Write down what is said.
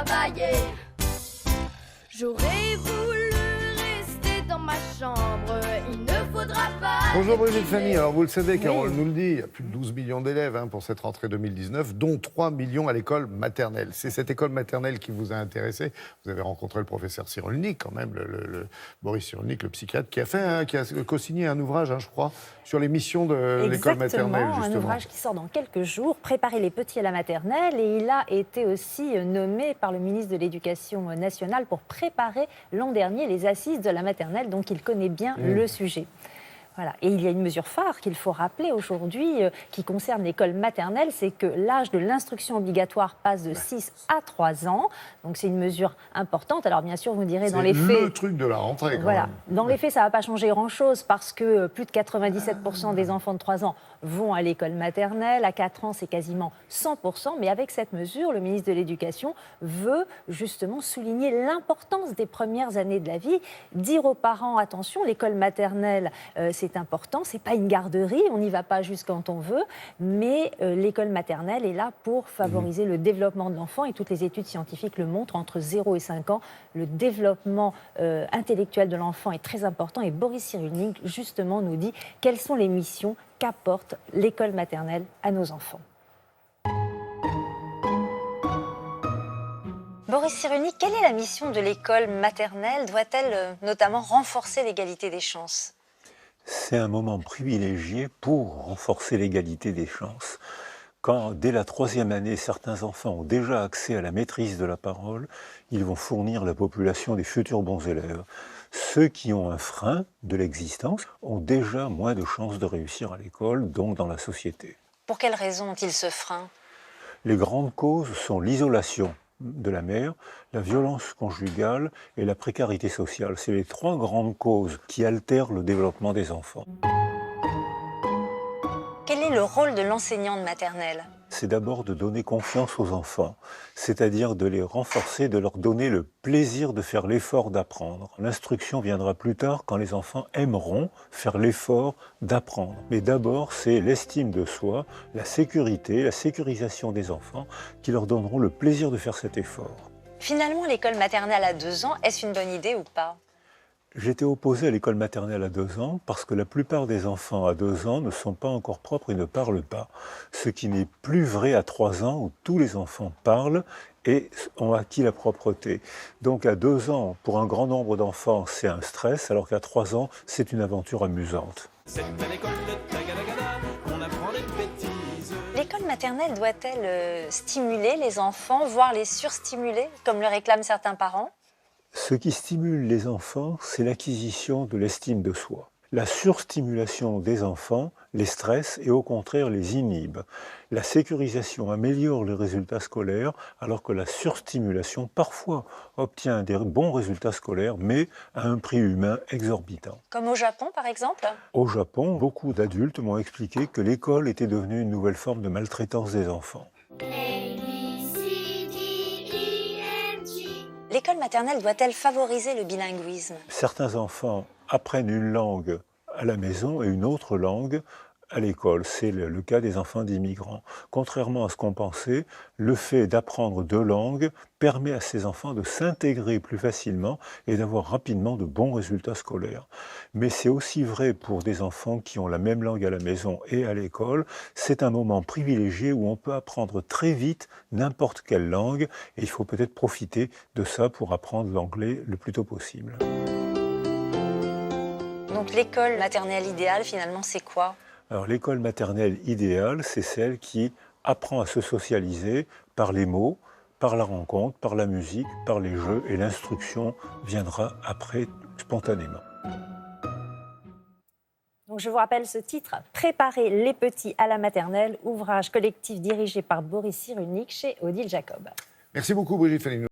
travailler. J'aurais voulu rester dans ma chambre, il ne faudra pas... Bonjour Brigitte Fanny, alors vous le savez, Carole nous le dit, il y a plus de 12 millions d'élèves pour cette rentrée 2019, dont 3 millions à l'école maternelle. C'est cette école maternelle qui vous a intéressé. Vous avez rencontré le professeur Cyrulnik, quand même, Boris Cyrulnik, le psychiatre, qui a co-signé un ouvrage, je crois, sur les missions de l'école maternelle, justement. Un ouvrage qui sort dans quelques jours, Préparer les petits à la maternelle, et il a été aussi nommé par le ministre de l'Éducation nationale pour préparer l'an dernier les assises de la maternelle, donc il connaît bien le sujet. Voilà. Et il y a une mesure phare qu'il faut rappeler aujourd'hui qui concerne l'école maternelle, c'est que l'âge de l'instruction obligatoire passe de 6 à 3 ans. Donc c'est une mesure importante. Alors bien sûr, vous me direz dans les faits... C'est le truc de la rentrée, quand même. Dans les faits, ça ne va pas changer grand-chose parce que plus de 97% des enfants de 3 ans vont à l'école maternelle. À 4 ans, c'est quasiment 100%. Mais avec cette mesure, le ministre de l'Éducation veut justement souligner l'importance des premières années de la vie. Dire aux parents, attention, l'école maternelle, c'est important, c'est pas une garderie, on n'y va pas juste quand on veut, mais l'école maternelle est là pour favoriser le développement de l'enfant, et toutes les études scientifiques le montrent, entre 0 et 5 ans, le développement intellectuel de l'enfant est très important, et Boris Cyrulnik, justement, nous dit quelles sont les missions qu'apporte l'école maternelle à nos enfants. Boris Cyrulnik, quelle est la mission de l'école maternelle? Doit-elle notamment renforcer l'égalité des chances? C'est un moment privilégié pour renforcer l'égalité des chances. Quand, dès la 3e année, certains enfants ont déjà accès à la maîtrise de la parole, ils vont fournir la population des futurs bons élèves. Ceux qui ont un frein de l'existence ont déjà moins de chances de réussir à l'école, donc dans la société. Pour quelles raisons ont-ils ce frein? Les grandes causes sont l'isolation de la mère, la violence conjugale et la précarité sociale. C'est les 3 grandes causes qui altèrent le développement des enfants. Quel est le rôle de l'enseignant de maternelle? C'est d'abord de donner confiance aux enfants, c'est-à-dire de les renforcer, de leur donner le plaisir de faire l'effort d'apprendre. L'instruction viendra plus tard quand les enfants aimeront faire l'effort d'apprendre. Mais d'abord, c'est l'estime de soi, la sécurité, la sécurisation des enfants qui leur donneront le plaisir de faire cet effort. Finalement, l'école maternelle à 2 ans, est-ce une bonne idée ou pas? J'étais opposé à l'école maternelle à 2 ans parce que la plupart des enfants à 2 ans ne sont pas encore propres et ne parlent pas. Ce qui n'est plus vrai à 3 ans où tous les enfants parlent et ont acquis la propreté. Donc à 2 ans, pour un grand nombre d'enfants, c'est un stress, alors qu'à 3 ans, c'est une aventure amusante. L'école maternelle doit-elle stimuler les enfants, voire les surstimuler, comme le réclament certains parents? Ce qui stimule les enfants, c'est l'acquisition de l'estime de soi. La surstimulation des enfants les stresse et au contraire les inhibe. La sécurisation améliore les résultats scolaires alors que la surstimulation parfois obtient des bons résultats scolaires mais à un prix humain exorbitant. Comme au Japon par exemple? Au Japon, beaucoup d'adultes m'ont expliqué que l'école était devenue une nouvelle forme de maltraitance des enfants. L'école maternelle doit-elle favoriser le bilinguisme? Certains enfants apprennent une langue à la maison et une autre langue à l'école. C'est le cas des enfants d'immigrants. Contrairement à ce qu'on pensait, le fait d'apprendre 2 langues permet à ces enfants de s'intégrer plus facilement et d'avoir rapidement de bons résultats scolaires. Mais c'est aussi vrai pour des enfants qui ont la même langue à la maison et à l'école. C'est un moment privilégié où on peut apprendre très vite n'importe quelle langue et il faut peut-être profiter de ça pour apprendre l'anglais le plus tôt possible. Donc l'école maternelle idéale, finalement, c'est quoi? Alors l'école maternelle idéale, c'est celle qui apprend à se socialiser par les mots, par la rencontre, par la musique, par les jeux, et l'instruction viendra après spontanément. Donc je vous rappelle ce titre, Préparer les petits à la maternelle, ouvrage collectif dirigé par Boris Cyrulnik chez Odile Jacob. Merci beaucoup Brigitte Fanny.